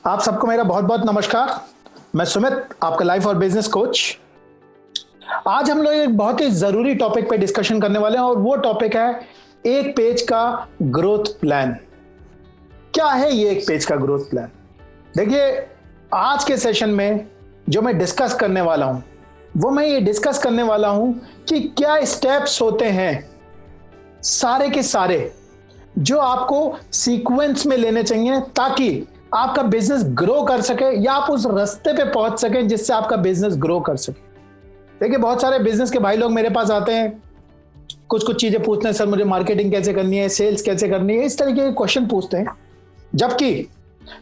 आप सबको मेरा बहुत बहुत नमस्कार। मैं सुमित, आपका लाइफ और बिजनेस कोच। आज हम लोग एक बहुत ही जरूरी टॉपिक पे डिस्कशन करने वाले हैं और वो टॉपिक है एक पेज का ग्रोथ प्लान। क्या है ये एक पेज का ग्रोथ प्लान? देखिए, आज के सेशन में जो मैं डिस्कस करने वाला हूं वो मैं ये डिस्कस करने वाला हूं कि क्या स्टेप्स होते हैं सारे के सारे जो आपको सीक्वेंस में लेने चाहिए ताकि आपका बिजनेस ग्रो कर सके या आप उस रास्ते पे पहुंच सके जिससे आपका बिजनेस ग्रो कर सके। देखिए, बहुत सारे बिजनेस के भाई लोग मेरे पास आते हैं, कुछ चीजें पूछते हैं, सर मुझे मार्केटिंग कैसे करनी है, सेल्स कैसे करनी है, इस तरीके के क्वेश्चन पूछते हैं। जबकि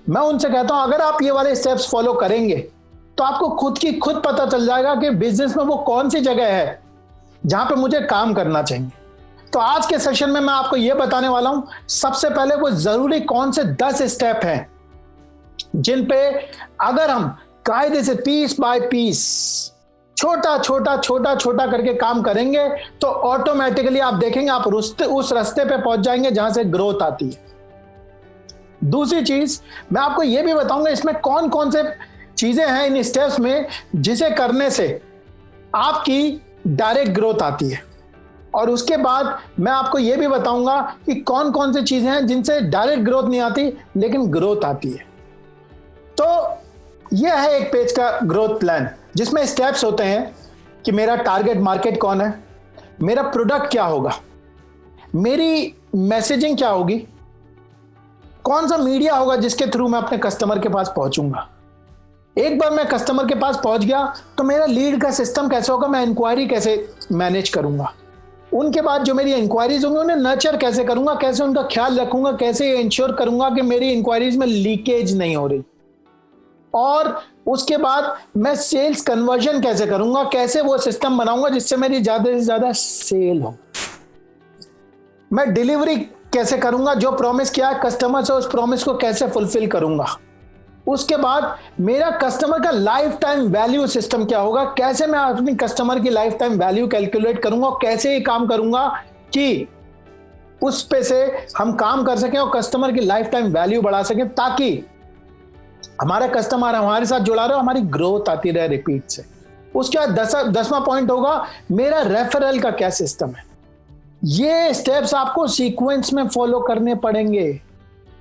मैं उनसे कहता हूं अगर आप ये वाले स्टेप्स फॉलो करेंगे तो आपको खुद पता चल जाएगा कि बिजनेस में वो कौन सी जगह है जहां पे मुझे काम करना चाहिए। तो आज के सेशन में मैं आपको यह बताने वाला हूं, सबसे पहले वो जरूरी कौन से 10 स्टेप हैं जिन पे अगर हम कायदे से पीस बाय पीस छोटा करके काम करेंगे तो ऑटोमेटिकली आप देखेंगे आप उस रास्ते पे पहुंच जाएंगे जहां से ग्रोथ आती है। दूसरी चीज मैं आपको यह भी बताऊंगा इसमें कौन कौन से चीजें हैं इन स्टेप्स में जिसे करने से आपकी डायरेक्ट ग्रोथ आती है। और उसके बाद मैं आपको यह भी बताऊंगा कि कौन कौन सी चीजें हैं जिनसे डायरेक्ट ग्रोथ नहीं आती लेकिन ग्रोथ आती है। तो यह है एक पेज का ग्रोथ प्लान जिसमें स्टेप्स होते हैं कि मेरा टारगेट मार्केट कौन है, मेरा प्रोडक्ट क्या होगा, मेरी मैसेजिंग क्या होगी, कौन सा मीडिया होगा जिसके थ्रू मैं अपने कस्टमर के पास पहुंचूंगा। एक बार मैं कस्टमर के पास पहुंच गया तो मेरा लीड का सिस्टम कैसे होगा, मैं इंक्वायरी कैसे मैनेज करूंगा, उनके बाद जो मेरी इंक्वायरीज होंगी उन्हें नर्चर कैसे करूंगा, कैसे उनका ख्याल रखूंगा, कैसे इंश्योर करूंगा कि मेरी इंक्वायरीज में लीकेज नहीं हो रही, और उसके बाद मैं सेल्स कन्वर्जन कैसे करूंगा, कैसे वो सिस्टम बनाऊंगा जिससे मेरी ज्यादा से ज्यादा सेल हो, मैं डिलीवरी कैसे करूंगा, जो प्रॉमिस किया है कस्टमर से उस प्रॉमिस को कैसे फुलफिल करूंगा। उसके बाद मेरा कस्टमर का लाइफ टाइम वैल्यू सिस्टम क्या होगा, कैसे मैं अपनी कस्टमर की लाइफ टाइम वैल्यू कैलकुलेट करूंगा और कैसे ये काम करूंगा कि उस पे से हम काम कर सकें और कस्टमर की लाइफ टाइम वैल्यू बढ़ा सकें ताकि हमारा कस्टमर हमारे साथ जुड़ा रहे, हमारी ग्रोथ आती रहे रिपीट से। उसके बाद 10वां पॉइंट होगा मेरा रेफरल का क्या सिस्टम है। ये स्टेप्स आपको सीक्वेंस में फॉलो करने पड़ेंगे।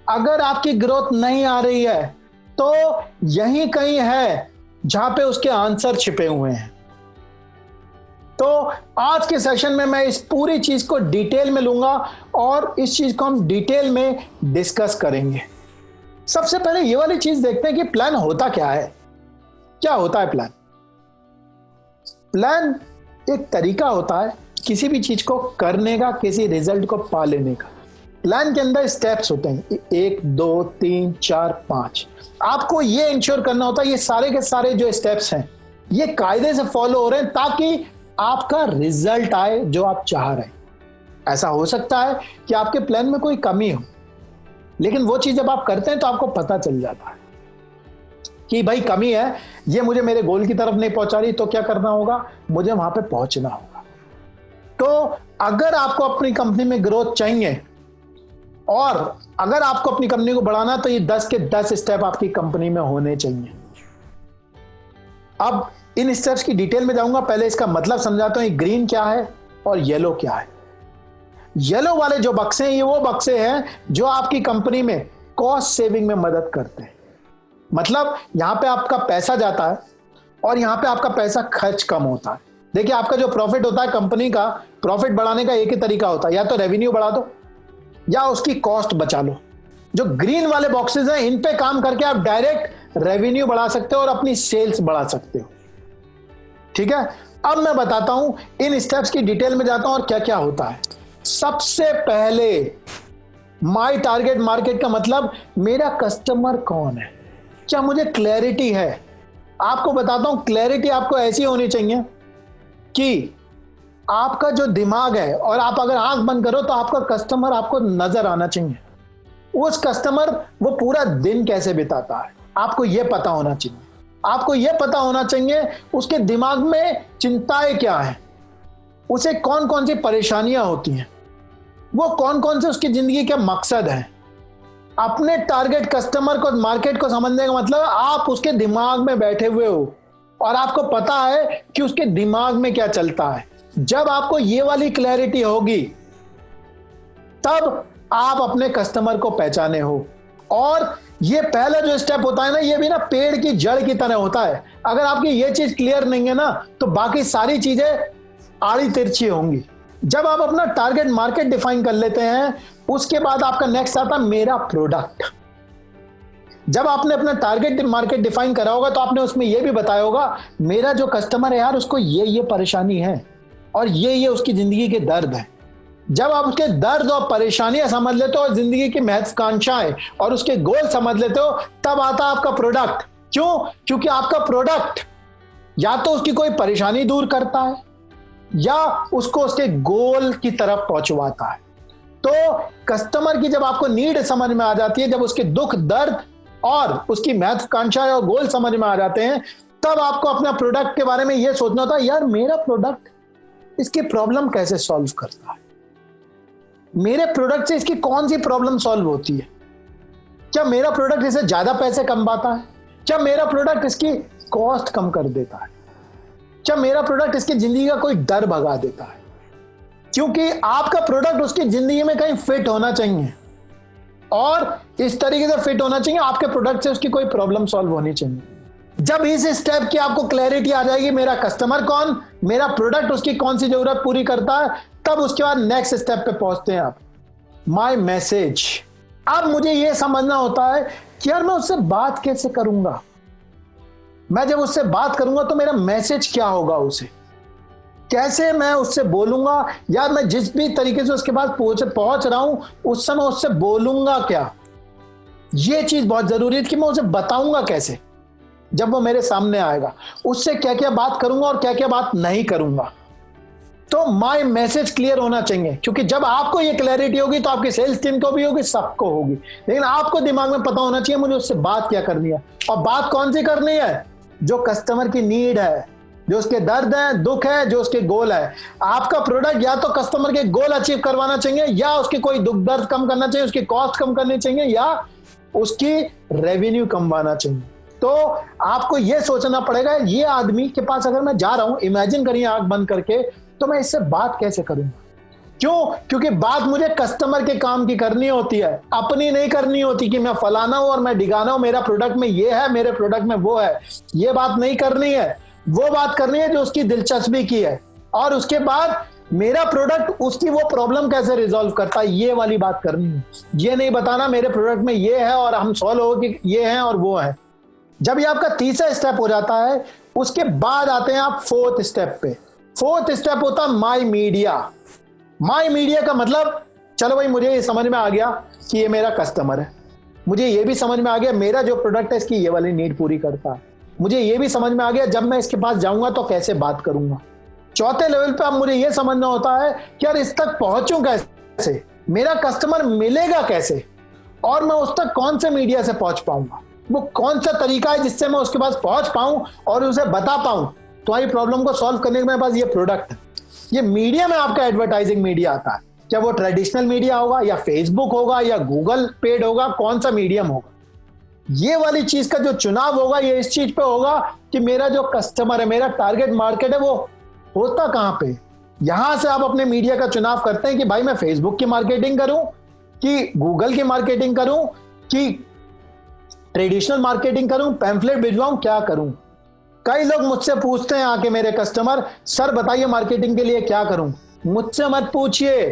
अगर आपकी ग्रोथ नहीं आ रही है तो यही कहीं है जहां पे उसके आंसर छिपे हुए हैं। तो आज के सेशन में मैं इस पूरी चीज को डिटेल में लूंगा और इस चीज को हम डिटेल में डिस्कस करेंगे। सबसे पहले ये वाली चीज देखते हैं कि प्लान होता क्या है। क्या होता है प्लान? प्लान एक तरीका होता है किसी भी चीज को करने का, किसी रिजल्ट को पा लेने का। प्लान के अंदर स्टेप्स होते हैं 1 2 3 4 5। आपको ये इंश्योर करना होता है ये सारे के सारे जो स्टेप्स हैं ये कायदे से फॉलो हो रहे हैं ताकि आपका रिजल्ट आए जो आप चाह रहे हैं। ऐसा हो सकता है कि आपके प्लान में कोई कमी हो, लेकिन वो चीज जब आप करते हैं तो आपको पता चल जाता है कि भाई कमी है, ये मुझे मेरे गोल की तरफ नहीं पहुंचा रही, तो क्या करना होगा, मुझे वहां पे पहुंचना होगा। तो अगर आपको अपनी कंपनी में ग्रोथ चाहिए और अगर आपको अपनी कंपनी को बढ़ाना तो ये 10 के 10 स्टेप आपकी कंपनी में होने चाहिए। अब इन स्टेप्स की डिटेल में जाऊंगा, पहले इसका मतलब समझाता हूं। ग्रीन क्या है और येलो क्या है। येलो वाले जो बक्से हैं ये वो बक्से हैं जो आपकी कंपनी में कॉस्ट सेविंग में मदद करते हैं। मतलब यहां पे आपका पैसा जाता है और यहां पे आपका पैसा खर्च कम होता है। देखिए, आपका जो प्रॉफिट होता है, कंपनी का प्रॉफिट बढ़ाने का एक ही तरीका होता है, या तो रेवेन्यू बढ़ा दो या उसकी कॉस्ट बचा लो। जो ग्रीन वाले बॉक्सेस हैं इन पे काम करके आप डायरेक्ट रेवेन्यू बढ़ा सकते हो और अपनी सेल्स बढ़ा सकते हो। ठीक है, अब मैं बताता हूं, इन स्टेप्स की डिटेल में जाता हूं और क्या क्या होता है। सबसे पहले माय टारगेट मार्केट का मतलब मेरा कस्टमर कौन है, क्या मुझे क्लैरिटी है। आपको बताता हूं, क्लैरिटी आपको ऐसी होनी चाहिए कि आपका जो दिमाग है और आप अगर आंख बंद करो तो आपका कस्टमर आपको नजर आना चाहिए। उस कस्टमर वो पूरा दिन कैसे बिताता है आपको यह पता होना चाहिए। आपको यह पता होना चाहिए उसके दिमाग में चिंताएं क्या हैं, उसे कौन कौन सी परेशानियां होती हैं, वो कौन कौन से उसकी जिंदगी के मकसद हैं। अपने टारगेट कस्टमर को, मार्केट को समझने का मतलब आप उसके दिमाग में बैठे हुए हो और आपको पता है कि उसके दिमाग में क्या चलता है। जब आपको ये वाली क्लैरिटी होगी तब आप अपने कस्टमर को पहचाने हो। और ये पहला जो स्टेप होता है ना, ये भी ना पेड़ की जड़ की तरह होता है। अगर आपकी ये चीज क्लियर नहीं है ना तो बाकी सारी चीजें आड़ी तिरछी होंगी। जब आप अपना टारगेट मार्केट डिफाइन कर लेते हैं, उसके बाद आपका नेक्स्ट आता है मेरा प्रोडक्ट। जब आपने अपना टारगेट मार्केट डिफाइन करा होगा तो आपने उसमें यह भी बताया होगा मेरा जो कस्टमर है यार, उसको ये परेशानी है और ये उसकी जिंदगी के दर्द है। जब आप उसके दर्द और परेशानियां समझ लेते हो और जिंदगी की महत्वाकांक्षाएं और उसके गोल समझ लेते हो, तब आता है आपका प्रोडक्ट। क्यों? क्योंकि आपका प्रोडक्ट या तो उसकी कोई परेशानी दूर करता है या उसको उसके गोल की तरफ पहुंचवाता है। तो कस्टमर की जब आपको नीड समझ में आ जाती है, जब उसके दुख दर्द और उसकी महत्वाकांक्षाएं और गोल समझ में आ जाते हैं, तब आपको अपना प्रोडक्ट के बारे में यह सोचना होता है यार मेरा प्रोडक्ट इसकी प्रॉब्लम कैसे सॉल्व करता है, मेरे प्रोडक्ट से इसकी कौन सी प्रॉब्लम सॉल्व होती है, क्या मेरा प्रोडक्ट इसे ज्यादा पैसे कमाता है, क्या मेरा प्रोडक्ट इसकी कॉस्ट कम कर देता है, क्या मेरा प्रोडक्ट इसकी जिंदगी का कोई डर भगा देता है। क्योंकि आपका प्रोडक्ट उसकी जिंदगी में कहीं फिट होना चाहिए और इस तरीके से फिट होना चाहिए आपके प्रोडक्ट से उसकी कोई प्रॉब्लम सॉल्व होनी चाहिए। जब इस स्टेप की आपको क्लैरिटी आ जाएगी मेरा कस्टमर कौन, मेरा प्रोडक्ट उसकी कौन सी जरूरत पूरी करता है, तब उसके बाद नेक्स्ट स्टेप पे पहुंचते हैं आप, माय मैसेज। अब मुझे यह समझना होता है कि यार मैं उससे बात कैसे करूंगा, मैं जब उससे बात करूंगा तो मेरा मैसेज क्या होगा, उसे कैसे मैं उससे बोलूंगा, या मैं जिस भी तरीके से उसके पास पहुंच रहा हूं उस समय उससे बोलूंगा क्या। यह चीज बहुत जरूरी है कि मैं उसे बताऊंगा कैसे जब वो मेरे सामने आएगा, उससे क्या क्या बात करूंगा और क्या क्या बात नहीं करूंगा। तो माय मैसेज क्लियर होना चाहिए, क्योंकि जब आपको ये क्लैरिटी होगी तो आपकी सेल्स टीम को भी होगी, सबको होगी। लेकिन आपको दिमाग में पता होना चाहिए मुझे उससे बात क्या करनी है, और बात कौन सी करनी है, जो कस्टमर की नीड है, जो उसके दर्द है, दुख है, जो उसके गोल है। आपका प्रोडक्ट या तो कस्टमर के गोल अचीव करवाना चाहिए, या उसके कोई दुख दर्द कम करना चाहिए, उसकी कॉस्ट कम करनी चाहिए, या उसकी रेवेन्यू कमवाना चाहिए। तो आपको यह सोचना पड़ेगा ये आदमी के पास अगर मैं जा रहा हूं, इमेजिन करिए आंख बंद करके, तो मैं इससे बात कैसे करूंगा। क्यों? क्योंकि बात मुझे कस्टमर के काम की करनी होती है, अपनी नहीं करनी होती कि मैं फलाना हूं और मैं डिगाना हूं, मेरा प्रोडक्ट में ये है, मेरे प्रोडक्ट में वो है। ये बात नहीं करनी है, वो बात करनी है जो उसकी दिलचस्पी की है, और उसके बाद मेरा प्रोडक्ट उसकी वो प्रॉब्लम कैसे रिजॉल्व करता है, ये वाली बात करनी है। ये नहीं बताना मेरे प्रोडक्ट में ये है और हम सॉल्व हो कि ये है और वो है। जब ये आपका तीसरा स्टेप हो जाता है, उसके बाद आते हैं आप फोर्थ स्टेप पे। फोर्थ स्टेप होता है माय मीडिया। माय मीडिया का मतलब, चलो भाई मुझे ये समझ में आ गया कि ये मेरा कस्टमर है, मुझे ये भी समझ में आ गया मेरा जो प्रोडक्ट है इसकी ये वाली नीड पूरी करता है, मुझे ये भी समझ में आ गया जब मैं इसके पास जाऊंगा तो कैसे बात करूंगा। चौथे लेवल पे अब मुझे ये समझना होता है कि यार इस तक पहुंचूं कैसे, मेरा कस्टमर मिलेगा कैसे, और मैं उस तक कौन से मीडिया से पहुंच पाऊंगा, वो कौन सा तरीका है जिससे मैं उसके पास पहुंच पाऊं और उसे बता पाऊं तुम्हारी प्रॉब्लम को सॉल्व करने के मेरे पास ये प्रोडक्ट है। ये मीडिया में आपका एडवर्टाइजिंग मीडिया आता है, क्या वो ट्रेडिशनल मीडिया होगा या फेसबुक होगा या गूगल पेड होगा, कौन सा मीडियम होगा। ये वाली चीज का जो चुनाव होगा ये इस चीज पे होगा कि मेरा जो कस्टमर है, मेरा टारगेट मार्केट है, वो होता कहां पे। यहां से आप अपने मीडिया का चुनाव करते हैं कि भाई मैं फेसबुक की मार्केटिंग करूं कि गूगल की मार्केटिंग करूं कि ट्रेडिशनल मार्केटिंग करूं, पैम्फलेट भिजवाऊं, क्या करूं। कई लोग मुझसे पूछते हैं आके मेरे कस्टमर, सर बताइए मार्केटिंग के लिए क्या करूं। मुझसे मत पूछिए,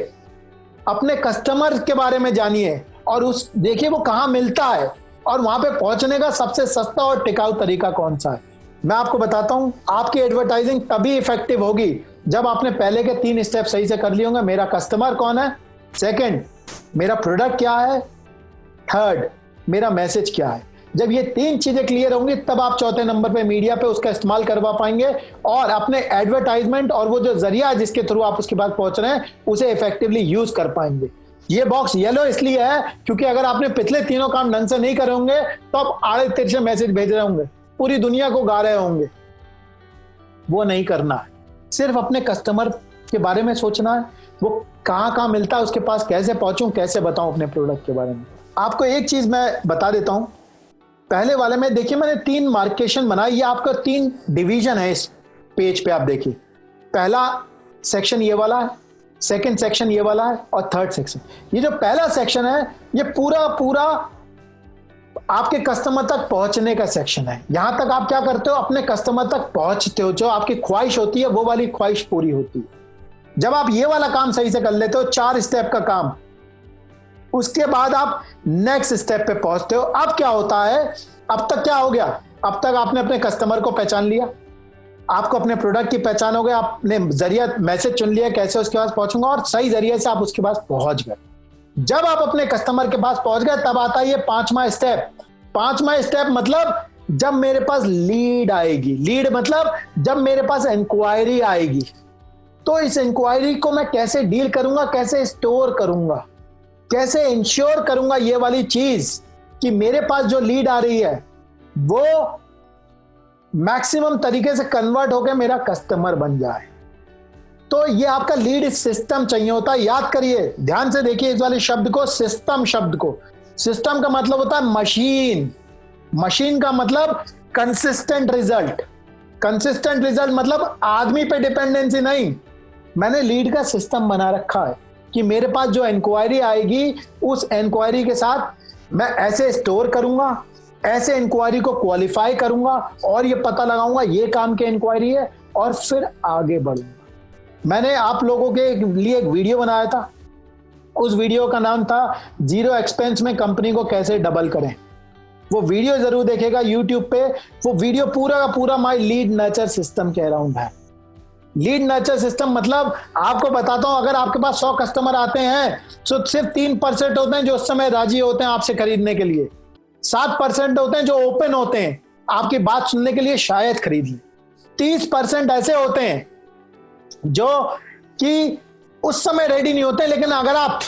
अपने कस्टमर के बारे में जानिए और उस देखिए वो कहां मिलता है और वहां पे पहुंचने का सबसे सस्ता और टिकाऊ तरीका कौन सा है। मैं आपको बताता हूं, आपकी एडवर्टाइजिंग तभी इफेक्टिव होगी जब आपने पहले के 3 स्टेप सही से कर लिए होंगे। मेरा कस्टमर कौन है, सेकंड मेरा प्रोडक्ट क्या है, थर्ड मेरा मैसेज क्या है। जब ये 3 चीजें क्लियर होंगी तब आप चौथे नंबर पे मीडिया पे उसका इस्तेमाल करवा पाएंगे और अपने एडवर्टाइजमेंट और वो जो जरिया है जिसके थ्रू आप उसके पास पहुंच रहे हैं उसे इफेक्टिवली यूज कर पाएंगे। ये बॉक्स येलो इसलिए है क्योंकि अगर आपने पिछले तीनों काम ढंग से नहीं करे होंगे तो आप आड़े तिरछे मैसेज भेज रहे होंगे, पूरी दुनिया को गा रहे होंगे। वो नहीं करना है, सिर्फ अपने कस्टमर के बारे में सोचना है, वो कहां कहां मिलता है, उसके पास कैसे पहुंचूं, कैसे बताऊं अपने प्रोडक्ट के बारे में। आपको एक चीज मैं बता देता हूं, पहले वाले में देखिए मैंने 3 मार्केशन बनाई, ये आपका 3 डिवीजन है इस पेज पे, आप देखिए पहला सेक्शन ये वाला है, सेकंड सेक्शन ये वाला है और थर्ड सेक्शन। ये जो पहला सेक्शन है ये पूरा पूरा आपके कस्टमर तक पहुंचने का सेक्शन है। यहां तक आप क्या करते हो, अपने कस्टमर तक पहुंचते हो, जो आपकी ख्वाहिश होती है वो वाली ख्वाहिश पूरी होती है। जब आप ये वाला काम सही से कर लेते हो, 4 स्टेप का काम, उसके बाद आप नेक्स्ट स्टेप पे पहुंचते हो। अब क्या होता है, अब तक क्या हो गया, अब तक आपने अपने कस्टमर को पहचान लिया, आपको अपने प्रोडक्ट की पहचान हो गई, आपने जरिया मैसेज चुन लिया कैसे उसके पास पहुंचूंगा, और सही जरिए से आप उसके पास पहुंच गए। जब आप अपने कस्टमर के पास पहुंच गए तब आता है ये 5वां स्टेप। 5वां स्टेप मतलब जब मेरे पास लीड आएगी, लीड मतलब जब मेरे पास इंक्वायरी आएगी, तो इस इंक्वायरी को मैं कैसे डील करूंगा, कैसे स्टोर करूंगा, कैसे इंश्योर करूंगा ये वाली चीज कि मेरे पास जो लीड आ रही है वो मैक्सिमम तरीके से कन्वर्ट होकर मेरा कस्टमर बन जाए। तो ये आपका लीड सिस्टम चाहिए होता है। याद करिए, ध्यान से देखिए इस वाले शब्द को, सिस्टम शब्द को। सिस्टम का मतलब होता है मशीन, मशीन का मतलब कंसिस्टेंट रिजल्ट। कंसिस्टेंट रिजल्ट मतलब आदमी पे डिपेंडेंसी नहीं, मैंने लीड का सिस्टम बना रखा है कि मेरे पास जो इंक्वायरी आएगी उस इंक्वायरी के साथ मैं ऐसे स्टोर करूंगा, ऐसे इंक्वायरी को क्वालिफाई करूंगा और ये पता लगाऊंगा ये काम की इंक्वायरी है और फिर आगे बढ़ूंगा। मैंने आप लोगों के लिए एक वीडियो बनाया था, उस वीडियो का नाम था 0 एक्सपेंस में कंपनी को कैसे डबल करें। वो वीडियो जरूर देखेगा यूट्यूब पे। वो वीडियो पूरा का पूरा माय लीड नर्चर सिस्टम के अराउंड है। लीड नर्चर सिस्टम मतलब आपको बताता हूं, अगर आपके पास 100 कस्टमर आते हैं तो सिर्फ 3% होते हैं जो उस समय राजी होते हैं आपसे खरीदने के लिए। 7% होते हैं जो ओपन होते हैं आपकी बात सुनने के लिए, शायद खरीद लें। 30% ऐसे होते हैं जो कि उस समय रेडी नहीं होते, लेकिन अगर आप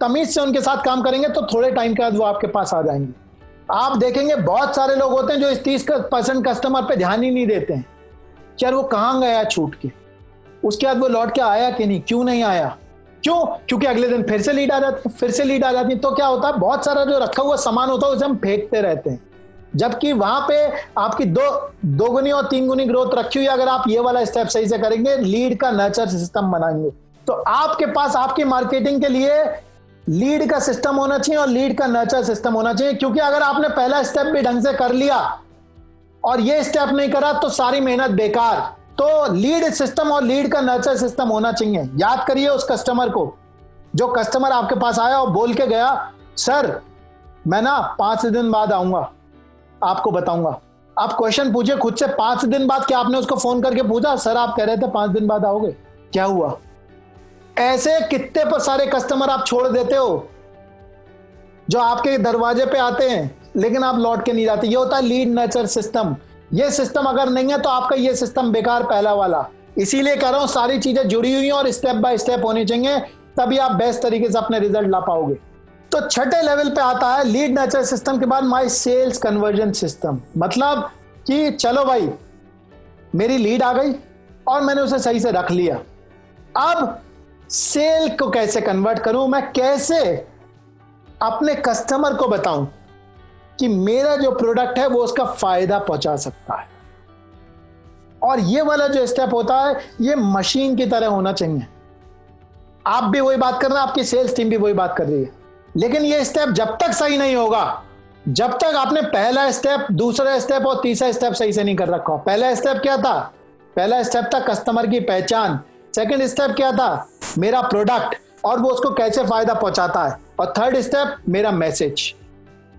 तमीज से उनके साथ काम करेंगे तो थोड़े टाइम के बाद वो आपके पास आ जाएंगे। आप देखेंगे बहुत सारे लोग होते हैं जो इस 30% कस्टमर पे ध्यान ही नहीं देते हैं, यार वो कहां गया छूट के, उसके बाद वो लौट के आया कि नहीं, क्यों नहीं आया, क्यों, क्योंकि अगले दिन फिर से लीड आ जाती, फिर से लीड आ जाती। तो क्या होता है, बहुत सारा जो रखा हुआ सामान होता है उसे हम फेंकते रहते हैं, जबकि वहां पे आपकी 2 गुनी और 3 गुनी ग्रोथ रखी हुई। अगर आप ये वाला स्टेप सही से करेंगे, लीड का नर्चर सिस्टम बनाएंगे, तो आपके पास आपकी मार्केटिंग के लिए लीड का सिस्टम होना चाहिए और लीड का नर्चर सिस्टम होना चाहिए। क्योंकि अगर आपने पहला स्टेप भी ढंग से कर लिया और ये स्टेप नहीं करा तो सारी मेहनत बेकार। तो लीड सिस्टम और लीड का नर्चर सिस्टम होना चाहिए। याद करिए उस कस्टमर को, जो कस्टमर आपके पास आया और बोल के गया, सर मैं ना 5 दिन बाद आऊंगा, आपको बताऊंगा। आप क्वेश्चन पूछिए खुद से, 5 दिन बाद क्या आपने उसको फोन करके पूछा, सर आप कह रहे थे 5 दिन बाद आओगे, क्या हुआ? ऐसे कितने पर सारे कस्टमर आप छोड़ देते हो जो आपके दरवाजे पे आते हैं लेकिन आप लौट के नहीं जाते। ये होता है लीड नर्चर सिस्टम। ये सिस्टम अगर नहीं है तो आपका ये सिस्टम बेकार, पहला वाला। इसीलिए कह रहा हूं सारी चीजें जुड़ी हुई हैं और स्टेप बाय स्टेप होनी चाहिए, तभी आप बेस्ट तरीके से अपने रिजल्ट ला पाओगे। तो छठे लेवल पे आता है लीड नर्चर सिस्टम के बाद माय सेल्स कन्वर्जन सिस्टम। मतलब कि चलो भाई मेरी लीड आ गई और मैंने उसे सही से रख लिया, अब सेल को कैसे कन्वर्ट करूं, मैं कैसे अपने कस्टमर को बताऊं कि मेरा जो प्रोडक्ट है वो उसका फायदा पहुंचा सकता है। और ये वाला जो स्टेप होता है ये मशीन की तरह होना चाहिए। आप भी वही बात कर रहे हैं, आपकी सेल्स टीम भी वही बात कर रही है, लेकिन ये स्टेप जब तक सही नहीं होगा, जब तक आपने पहला स्टेप, दूसरा स्टेप और तीसरा स्टेप सही से नहीं कर रखा। पहला स्टेप क्या था? पहला स्टेप था कस्टमर की पहचान। सेकंड स्टेप क्या था? मेरा प्रोडक्ट और वो उसको कैसे फायदा पहुंचाता है। और थर्ड स्टेप मेरा मैसेज।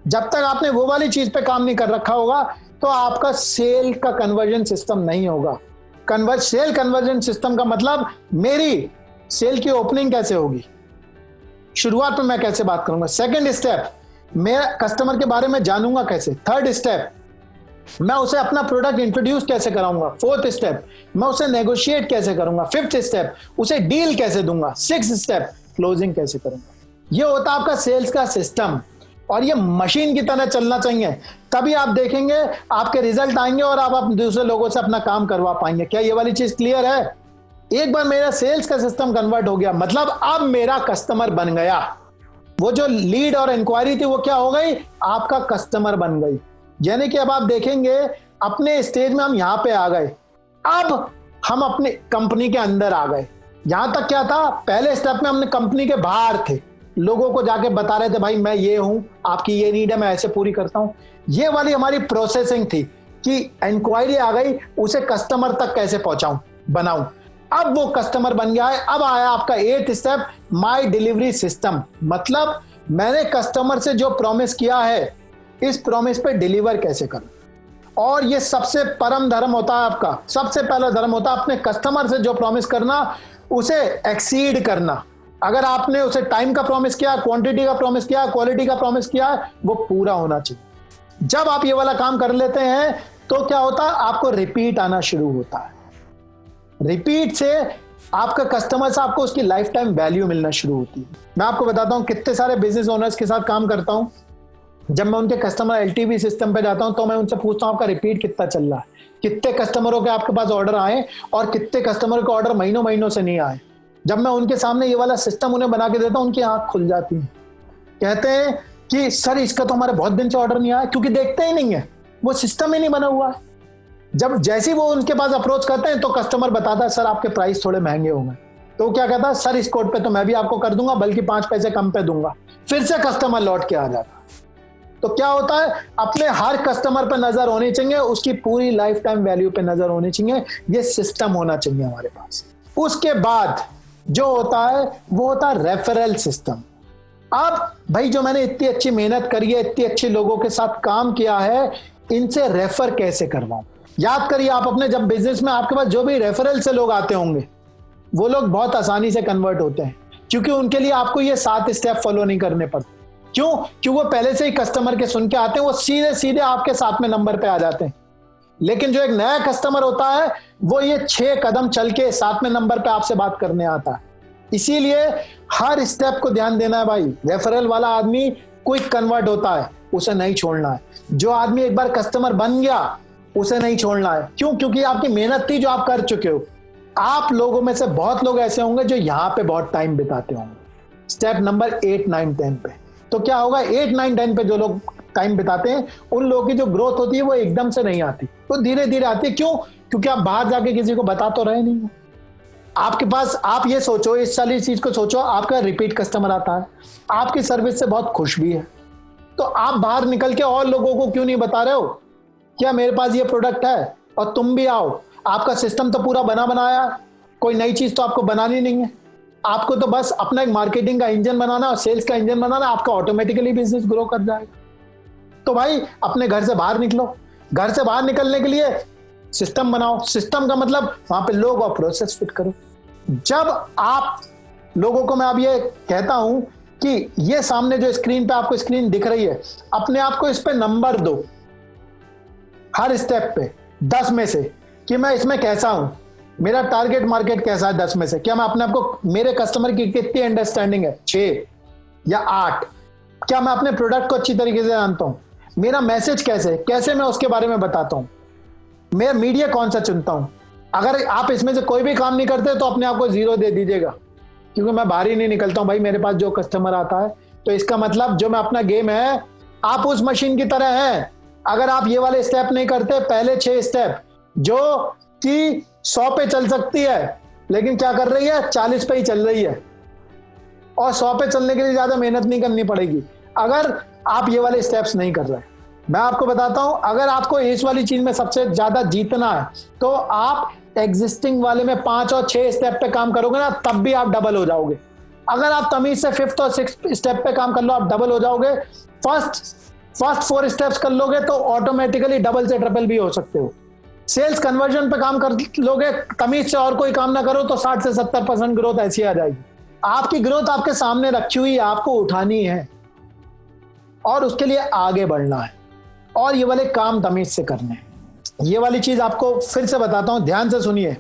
जब तक आपने वो वाली चीज पे काम नहीं कर रखा होगा तो आपका सेल का कन्वर्जन सिस्टम नहीं होगा। सेल कन्वर्जन सिस्टम का मतलब मेरी सेल की ओपनिंग कैसे होगी, शुरुआत में मैं कैसे बात करूंगा। सेकंड स्टेप, मैं कस्टमर के बारे में जानूंगा कैसे। थर्ड स्टेप, मैं उसे अपना प्रोडक्ट इंट्रोड्यूस कैसे कराऊंगा। फोर्थ स्टेप, मैं उसे नेगोशिएट कैसे करूंगा। फिफ्थ स्टेप, उसे डील कैसे दूंगा। सिक्स्थ स्टेप, क्लोजिंग कैसे करूंगा। ये होता है आपका सेल्स का सिस्टम और ये मशीन की तरह चलना चाहिए, तभी आप देखेंगे आपके रिजल्ट आएंगे और आप दूसरे लोगों से अपना काम करवा पाएंगे। क्या ये वाली चीज क्लियर है? एक बार मेरा सेल्स का सिस्टम कन्वर्ट हो गया मतलब अब मेरा कस्टमर बन गया। वो जो लीड और इंक्वायरी थी वो क्या हो गई, आपका कस्टमर बन गई। यानी कि अब आप देखेंगे अपने स्टेज में हम यहां पे आ गए, अब हम अपनी कंपनी के अंदर आ गए। यहां तक क्या था, पहले स्टेप में हमने कंपनी के बाहर थे, लोगों को जाके बता रहे थे भाई मैं ये हूं, आपकी ये नीड है, मैं ऐसे पूरी करता हूं। ये वाली हमारी प्रोसेसिंग थी कि इंक्वायरी आ गई, उसे कस्टमर तक कैसे पहुंचाऊं, बनाऊं। अब वो कस्टमर बन गया है। अब आया आपका 8th step, my delivery system. मतलब मैंने कस्टमर से जो प्रॉमिस किया है, इस प्रॉमिस पे डिलीवर कैसे करूं। और ये सबसे परम धर्म होता है आपका, सबसे पहला धर्म होता है अपने कस्टमर से जो प्रॉमिस करना उसे एक्सीड करना। अगर आपने उसे टाइम का प्रॉमिस किया, क्वांटिटी का प्रॉमिस किया, क्वालिटी का प्रॉमिस किया, वो पूरा होना चाहिए। जब आप ये वाला काम कर लेते हैं तो क्या होता है, आपको रिपीट आना शुरू होता है। रिपीट से आपका कस्टमर से आपको उसकी लाइफ टाइम वैल्यू मिलना शुरू होती है। मैं आपको बताता हूं कितने सारे बिजनेस ओनर्स के साथ काम करता हूं। जब मैं उनके कस्टमर एलटीवी सिस्टम पे जाता हूं तो मैं उनसे पूछता हूं आपका रिपीट कितना चल रहा है, कितने कस्टमरों के आपके पास ऑर्डर आए और कितने कस्टमर के ऑर्डर महीनों महीनों से नहीं आए। जब मैं उनके सामने ये वाला सिस्टम उन्हें बना के देता हूं, उनकी आंख खुल जाती है। कहते हैं कि सर इसका तो हमारे बहुत दिन से ऑर्डर नहीं आया, क्योंकि देखते ही नहीं है, वो सिस्टम ही नहीं बना हुआ है। जब जैसे वो उनके पास अप्रोच करते हैं तो कस्टमर बताता है सर आपके प्राइस थोड़े महंगे हो गए। तो क्या कहता है, सर इस कोड पे तो मैं भी आपको कर दूंगा, बल्कि 5 पैसे कम पे दूंगा। फिर से कस्टमर लौट के आ जाता है। तो क्या होता है, अपने हर कस्टमर पे नजर होनी चाहिए, उसकी पूरी लाइफ टाइम वैल्यू पे नजर होनी चाहिए। ये सिस्टम होना चाहिए हमारे पास। उसके बाद जो होता है वो होता है रेफरल सिस्टम। अब भाई जो मैंने इतनी अच्छी मेहनत करी है, इतनी अच्छे लोगों के साथ काम किया है, इनसे रेफर कैसे करवाऊं। याद करिए आप अपने जब बिजनेस में आपके पास जो भी रेफरल से लोग आते होंगे, वो लोग बहुत आसानी से कन्वर्ट होते हैं, क्योंकि उनके लिए आपको ये 7 स्टेप फॉलो नहीं करने पड़ते। क्यों? क्योंकि वो पहले से ही कस्टमर के सुन के आते हैं, वो सीधे सीधे आपके साथ में नंबर पे आ जाते हैं। लेकिन जो एक नया कस्टमर होता है वो ये 6 कदम चल के 7वें नंबर पे आपसे बात करने आता है। इसीलिए हर स्टेप को ध्यान देना है भाई। रेफरल वाला आदमी क्विक कन्वर्ट होता है, उसे नहीं छोड़ना है। जो आदमी एक बार कस्टमर बन गया उसे नहीं छोड़ना है। क्यों? क्योंकि आपकी मेहनत थी जो आप कर चुके हो। आप लोगों में से बहुत लोग ऐसे होंगे जो यहां पे बहुत टाइम बिताते होंगे, स्टेप नंबर 8, 9, 10 पे। तो क्या होगा, 8, 9, 10 पे जो लोग टाइम बिताते हैं उन लोगों की जो ग्रोथ होती है वो एकदम से नहीं आती, वो धीरे धीरे आती है। क्यों? क्योंकि आप बाहर जाके किसी को बता तो रहे नहीं। आपके पास, आप ये सोचो, इस सारी चीज को सोचो, आपका रिपीट कस्टमर आता है, आपकी सर्विस से बहुत खुश भी है, तो आप बाहर निकल के और लोगों को क्यों नहीं बता रहे हो क्या मेरे पास ये प्रोडक्ट है और तुम भी आओ। आपका सिस्टम तो पूरा बना बनाया, कोई नई चीज तो आपको बनानी नहीं है। आपको तो बस अपना एक मार्केटिंग का इंजन बनाना और सेल्स का इंजन बनाना, आपका ऑटोमेटिकली बिजनेस ग्रो कर जाएगा। तो भाई अपने घर से बाहर निकलो। घर से बाहर निकलने के लिए सिस्टम बनाओ। सिस्टम का मतलब वहां पे लोग और प्रोसेस फिट करो। जब आप लोगों को, मैं अब ये कहता हूं कि ये सामने जो स्क्रीन पे आपको स्क्रीन दिख रही है, अपने आप को इस पे नंबर दो हर स्टेप पे 10 में से, कि मैं इसमें कैसा हूं, मेरा टारगेट मार्केट कैसा है 10 में से, क्या मैं अपने आप को, मेरे कस्टमर की कितनी अंडरस्टैंडिंग है, 6 या 8, क्या मैं अपने प्रोडक्ट को अच्छी तरीके से जानता हूं, मेरा मैसेज कैसे मैं उसके बारे में बताता हूं, मैं मीडिया कौन सा चुनता हूं। अगर आप इसमें से कोई भी काम नहीं करते तो अपने आप को 0 दे दीजिएगा, क्योंकि मैं बाहर ही नहीं निकलता हूं भाई, मेरे पास जो कस्टमर आता है। तो इसका मतलब जो मैं अपना गेम है, आप उस मशीन की तरह हैं। अगर आप ये वाले स्टेप नहीं करते, पहले 6 स्टेप जो कि 100 पे चल सकती है, लेकिन क्या कर रही है, 40 पे ही चल रही है, और 100 पे चलने के लिए ज्यादा मेहनत नहीं करनी पड़ेगी अगर आप ये वाले स्टेप्स नहीं कर रहे। मैं आपको बताता हूं, अगर आपको इस वाली चीज में सबसे ज्यादा जीतना है तो आप एग्जिस्टिंग वाले में 5 और 6 स्टेप पे काम करोगे ना, तब भी आप डबल हो जाओगे। अगर आप तमीज से 5th और 6th स्टेप पे काम कर लो, आप डबल हो जाओगे। फर्स्ट 4 स्टेप्स कर लोगे तो ऑटोमेटिकली डबल से ट्रिपल भी हो सकते हो। सेल्स कन्वर्जन पे काम कर लोगे, तमीज से और कोई काम ना करो तो 60 से 70% ग्रोथ ऐसी आ जाएगी। आपकी ग्रोथ आपके सामने रखी हुई है, आपको उठानी है और उसके लिए आगे बढ़ना है, और ये वाले काम तमीज से करने हैं। ये वाली चीज आपको फिर से बताता हूं, ध्यान से सुनिए।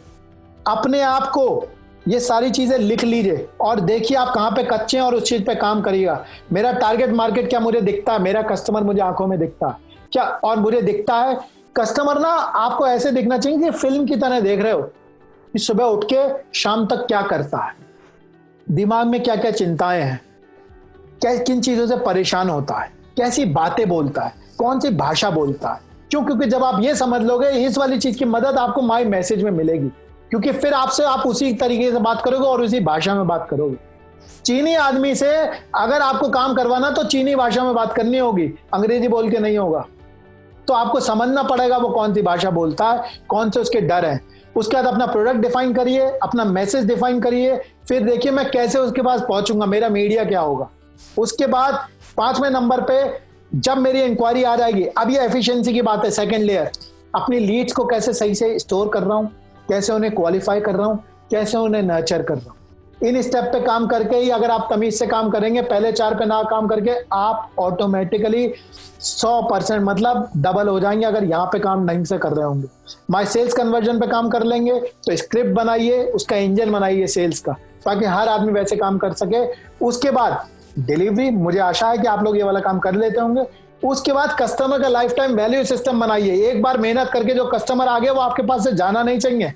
अपने आप को ये सारी चीजें लिख लीजिए और देखिए आप कहां पे कच्चे हैं और उस चीज पे काम करिएगा। मेरा टारगेट मार्केट क्या मुझे दिखता है, मेरा कस्टमर मुझे आंखों में दिखता है क्या, और मुझे दिखता है कस्टमर ना आपको ऐसे दिखना चाहिए कि फिल्म की तरह देख रहे हो कि सुबह उठ के शाम तक क्या करता है, दिमाग में क्या क्या चिंताएं हैं, किन चीजों से परेशान होता है, कैसी बातें बोलता है, कौन सी भाषा बोलता है। क्यों? क्योंकि जब आप ये समझ लोगे, इस वाली चीज की मदद आपको माय मैसेज में मिलेगी, क्योंकि फिर आपसे आप उसी तरीके से बात करोगे और उसी भाषा में बात करोगे। चीनी आदमी से अगर आपको काम करवाना तो चीनी भाषा में बात करनी होगी, अंग्रेजी बोल के नहीं होगा। तो आपको समझना पड़ेगा वो कौन सी भाषा बोलता है, कौन से उसके डर हैं। उसके बाद अपना प्रोडक्ट डिफाइन करिए, अपना मैसेज डिफाइन करिए, फिर देखिए मैं कैसे उसके पास पहुंचूंगा, मेरा मीडिया क्या होगा। उसके बाद 5वें नंबर पे जब मेरी इंक्वायरी आ जाएगी, अब ये एफिशिएंसी की बात है, सेकंड लेयर, अपनी लीड्स को कैसे सही से स्टोर कर रहा हूं, कैसे उन्हें क्वालिफाई कर रहा हूं, कैसे उन्हें नर्चर कर रहा हूं। इन स्टेप पे काम करके ही अगर आप तमीज से काम करेंगे, पहले 4 पे ना काम करके, आप ऑटोमेटिकली 100% मतलब डबल हो जाएंगे अगर यहाँ पे काम ढंग से कर रहे होंगे। माय सेल्स कन्वर्जन पे काम कर लेंगे तो स्क्रिप्ट बनाइए, उसका इंजन बनाइए सेल्स का, ताकि हर आदमी वैसे काम कर सके। उसके बाद डिलीवरी, मुझे आशा है कि आप लोग ये वाला काम कर लेते होंगे। उसके बाद कस्टमर का लाइफ टाइम वैल्यू सिस्टम बनाइए। एक बार मेहनत करके जो कस्टमर आ गया वो आपके पास से जाना नहीं चाहिए।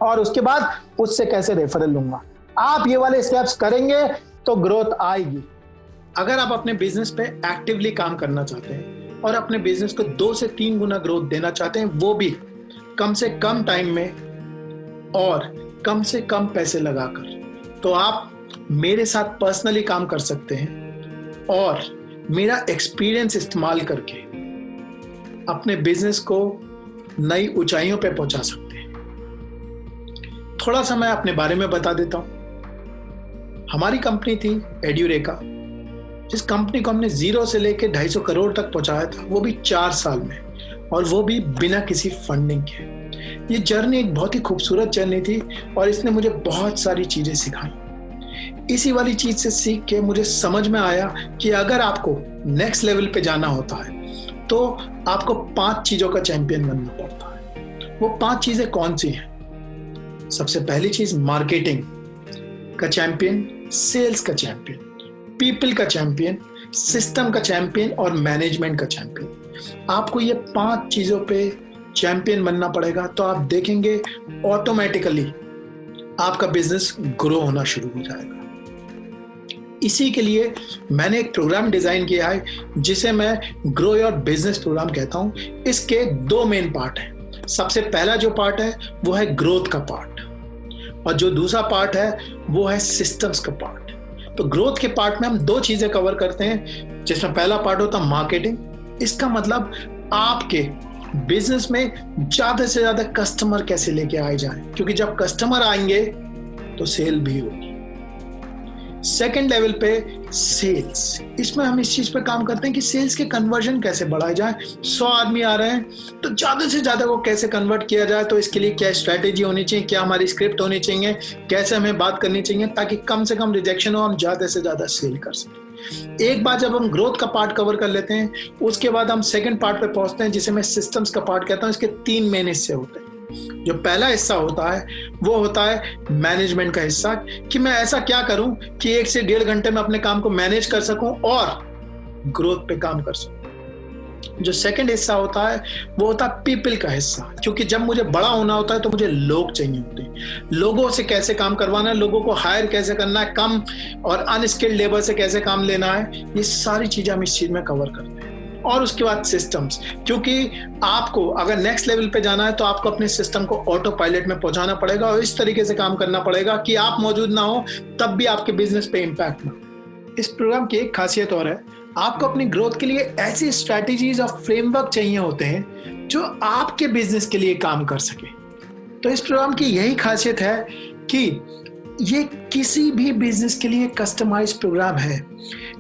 और उसके बाद उससे कैसे रेफरल लूंगा। आप ये वाले स्टेप्स करेंगे तो ग्रोथ आएगी। अगर आप अपने बिजनेस पे एक्टिवली काम करना चाहते हैं और अपने बिजनेस को 2 से 3 गुना ग्रोथ देना चाहते हैं, वो भी कम से कम टाइम में और कम से कम पैसे लगाकर, तो आप मेरे साथ पर्सनली काम कर सकते हैं और मेरा एक्सपीरियंस इस्तेमाल करके अपने बिजनेस को नई ऊंचाइयों पे पहुंचा सकते हैं। थोड़ा सा मैं अपने बारे में बता देता हूं। हमारी कंपनी थी एड्यूरेका, जिस कंपनी को हमने 0 से लेके 250 करोड़ तक पहुंचाया था, वो भी 4 साल में, और वो भी बिना किसी फंडिंग के। ये जर्नी एक बहुत ही खूबसूरत जर्नी थी और इसने मुझे बहुत सारी चीजें सिखाई। इसी वाली चीज से सीख के मुझे समझ में आया कि अगर आपको नेक्स्ट लेवल पे जाना होता है तो आपको 5 चीजों का चैंपियन बनना पड़ता है। वो 5 चीजें कौन सी हैं? सबसे पहली चीज मार्केटिंग का चैंपियन, सेल्स का चैंपियन, पीपल का चैंपियन, सिस्टम का चैंपियन और मैनेजमेंट का चैंपियन। आपको ये 5 चीजों पे चैंपियन बनना पड़ेगा, तो आप देखेंगे ऑटोमेटिकली आपका बिजनेस ग्रो होना शुरू हो जाएगा। इसी के लिए मैंने एक प्रोग्राम डिजाइन किया है जिसे मैं ग्रो योर बिजनेस प्रोग्राम कहता हूं। इसके 2 मेन पार्ट हैं। सबसे पहला जो पार्ट है वो है ग्रोथ का पार्ट, और जो दूसरा पार्ट है वो है सिस्टम्स का पार्ट। तो ग्रोथ के पार्ट में हम 2 चीजें कवर करते हैं, जिसमें पहला पार्ट होता है मार्केटिंग। इसका मतलब आपके बिजनेस में ज्यादा से ज्यादा कस्टमर कैसे लेके आए जाएं, क्योंकि जब कस्टमर आएंगे तो सेल भी होगी। सेकेंड लेवल पे सेल्स, इसमें हम इस चीज पे काम करते हैं कि सेल्स के कन्वर्जन कैसे बढ़ाए जाए। 100 आदमी आ रहे हैं तो ज्यादा से ज्यादा को कैसे कन्वर्ट किया जाए, तो इसके लिए क्या स्ट्रैटेजी होनी चाहिए, क्या हमारी स्क्रिप्ट होनी चाहिए, कैसे हमें बात करनी चाहिए ताकि कम से कम रिजेक्शन हो, हम ज्यादा से ज्यादा सेल कर सकें। एक बार जब हम ग्रोथ का पार्ट कवर कर लेते हैं, उसके बाद हम सेकंड पार्ट पे पहुंचते हैं जिसे मैं सिस्टम्स का पार्ट कहता हूं। इसके 3 मेन हिस्से होते हैं। जो पहला हिस्सा होता है वो होता है मैनेजमेंट का हिस्सा, कि मैं ऐसा क्या करूं कि 1 से 1.5 घंटे में अपने काम को मैनेज कर सकूं और ग्रोथ पे काम कर सकूं। जो सेकंड हिस्सा होता है वो होता है पीपल का हिस्सा, क्योंकि जब मुझे बड़ा होना होता है तो मुझे लोग चाहिए होते हैं। लोगों से कैसे काम करवाना है, लोगों को हायर कैसे करना है, कम और अनस्किल्ड लेबर से कैसे काम लेना है, ये सारी चीजें हम इस चीज में कवर करते हैं। और उसके बाद सिस्टम्स, क्योंकि आपको अगर नेक्स्ट लेवल पे जाना है तो आपको अपने सिस्टम को ऑटो पायलट में पहुंचाना पड़ेगा और इस तरीके से काम करना पड़ेगा कि आप मौजूद ना हो तब भी आपके बिजनेस पे इंपैक्ट ना। इस प्रोग्राम की एक खासियत और है, आपको अपनी ग्रोथ के लिए ऐसी स्ट्रैटेजीज और फ्रेमवर्क चाहिए होते हैं जो आपके बिजनेस के लिए काम कर सके। तो इस प्रोग्राम की यही खासियत है कि ये किसी भी बिजनेस के लिए कस्टमाइज प्रोग्राम है।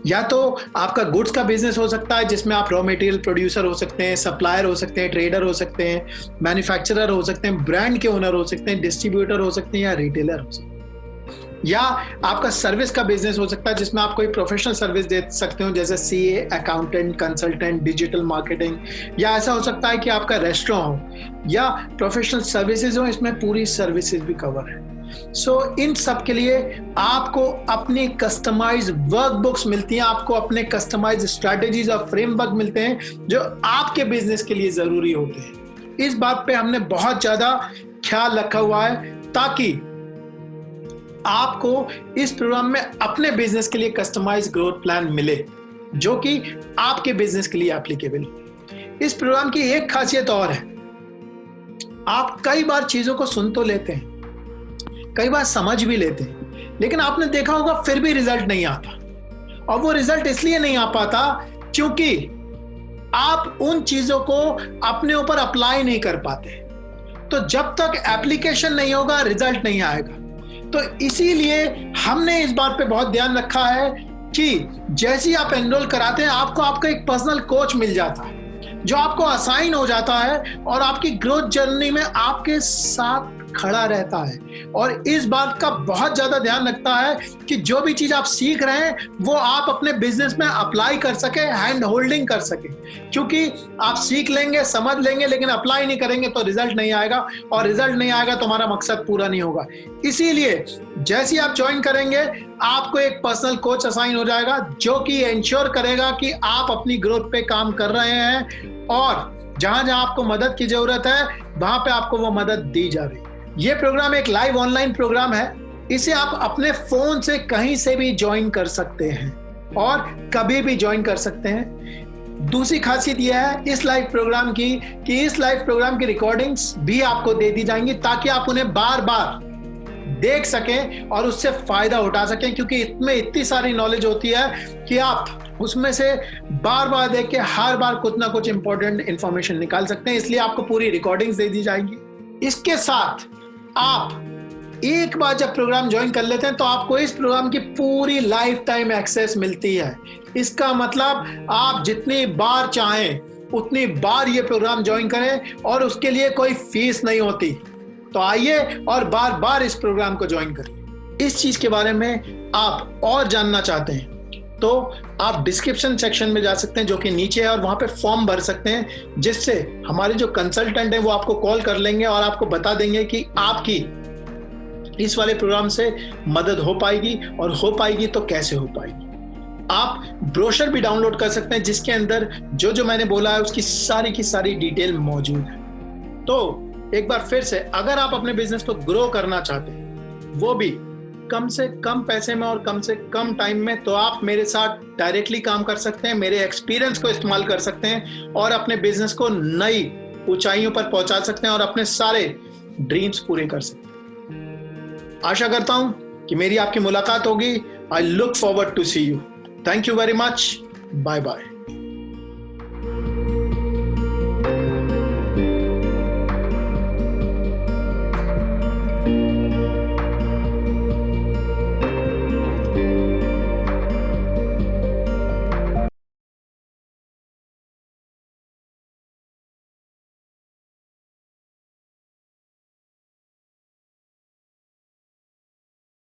या तो आपका गुड्स का बिजनेस हो सकता है जिसमें आप रॉ मटेरियल प्रोड्यूसर हो सकते हैं, सप्लायर हो सकते हैं, ट्रेडर हो सकते हैं, मैन्युफैक्चरर हो सकते हैं, ब्रांड के ओनर हो सकते हैं, डिस्ट्रीब्यूटर हो सकते हैं या रिटेलर हो सकते हैं। या आपका सर्विस का बिजनेस हो सकता है जिसमें आप कोई प्रोफेशनल सर्विस दे सकते हो, जैसे CA, accountant, consultant, digital marketing. या ऐसा हो सकता है कि आपका रेस्टोरेंट हो या प्रोफेशनल सर्विसेज हो, इसमें पूरी सर्विसेज भी कवर है। इन सब के लिए आपको अपनी कस्टमाइज वर्कबुक्स मिलती हैं, आपको अपने कस्टमाइज स्ट्रैटेजीज और फ्रेमवर्क मिलते हैं जो आपके बिजनेस के लिए जरूरी होते हैं। इस बात पे हमने बहुत ज्यादा ख्याल रखा हुआ है ताकि आपको इस प्रोग्राम में अपने बिजनेस के लिए कस्टमाइज ग्रोथ प्लान मिले जो कि आपके बिजनेस के लिए एप्लीकेबल। इस प्रोग्राम की एक खासियत और है, आप कई बार चीजों को सुन तो लेते हैं, कई बार समझ भी लेते हैं, लेकिन आपने देखा होगा फिर भी रिजल्ट नहीं आता। और वो रिजल्ट इसलिए नहीं आ पाता क्योंकि आप उन चीजों को अपने ऊपर अप्लाई नहीं कर पाते। तो जब तक एप्लीकेशन नहीं होगा रिजल्ट नहीं आएगा। तो इसीलिए हमने इस बात पे बहुत ध्यान रखा है कि जैसे ही आप एनरोल कराते हैं आपको आपका एक पर्सनल कोच मिल जाता है जो आपको असाइन हो जाता है और आपकी ग्रोथ जर्नी में आपके साथ खड़ा रहता है और इस बात का बहुत ज्यादा ध्यान रखता है कि जो भी चीज आप सीख रहे हैं वो आप अपने बिजनेस में अप्लाई कर सके, हैंड होल्डिंग कर सके। क्योंकि आप सीख लेंगे, समझ लेंगे, लेकिन अप्लाई नहीं करेंगे तो रिजल्ट नहीं आएगा, और रिजल्ट नहीं आएगा तो हमारा मकसद पूरा नहीं होगा। इसीलिए जैसे आप ज्वाइन करेंगे आपको एक पर्सनल कोच असाइन हो जाएगा जो कि इंश्योर करेगा कि आप अपनी ग्रोथ पे काम कर रहे हैं और जहां जहां आपको मदद की जरूरत है वहां पे आपको वो मदद दी जा रही है। ये प्रोग्राम एक लाइव ऑनलाइन प्रोग्राम है, इसे आप अपने फोन से कहीं से भी ज्वाइन कर सकते हैं और कभी भी ज्वाइन कर सकते हैं। दूसरी खासियत यह है इस लाइव प्रोग्राम की कि इस लाइव प्रोग्राम की रिकॉर्डिंग्स भी आपको दे दी जाएंगी ताकि आप उन्हें बार बार देख सकें और उससे फायदा उठा सकें, क्योंकि इसमें इतनी सारी नॉलेज होती है कि आप उसमें से बार बार देख के हर बार कुछ ना कुछ इंपॉर्टेंट इंफॉर्मेशन निकाल सकते हैं। इसलिए आपको पूरी रिकॉर्डिंग्स दे दी जाएंगी। इसके साथ आप एक बार जब प्रोग्राम ज्वाइन कर लेते हैं तो आपको इस प्रोग्राम की पूरी लाइफ टाइम एक्सेस मिलती है। इसका मतलब आप जितनी बार चाहें उतनी बार ये प्रोग्राम ज्वाइन करें और उसके लिए कोई फीस नहीं होती। तो आइए और बार बार इस प्रोग्राम को ज्वाइन करें। इस चीज के बारे में आप और जानना चाहते हैं तो आप डिस्क्रिप्शन सेक्शन में जा सकते हैं जो कि नीचे है और वहां पे फॉर्म भर सकते हैं, जिससे हमारे जो कंसल्टेंट हैं वो आपको कॉल कर लेंगे और आपको बता देंगे कि आपकी इस वाले प्रोग्राम से मदद हो पाएगी और हो पाएगी तो कैसे हो पाएगी। आप ब्रोशर भी डाउनलोड कर सकते हैं जिसके अंदर जो जो मैंने बोला है उसकी सारी की सारी डिटेल मौजूद है। तो एक बार फिर से अगर आप अपने बिजनेस को ग्रो करना चाहते हैं वो भी कम से कम पैसे में और कम से कम टाइम में, तो आप मेरे साथ डायरेक्टली काम कर सकते हैं, मेरे एक्सपीरियंस को इस्तेमाल कर सकते हैं और अपने बिजनेस को नई ऊंचाइयों पर पहुंचा सकते हैं और अपने सारे ड्रीम्स पूरे कर सकते हैं। आशा करता हूं कि मेरी आपकी मुलाकात होगी। I look forward to see you. Thank you very much. Bye bye.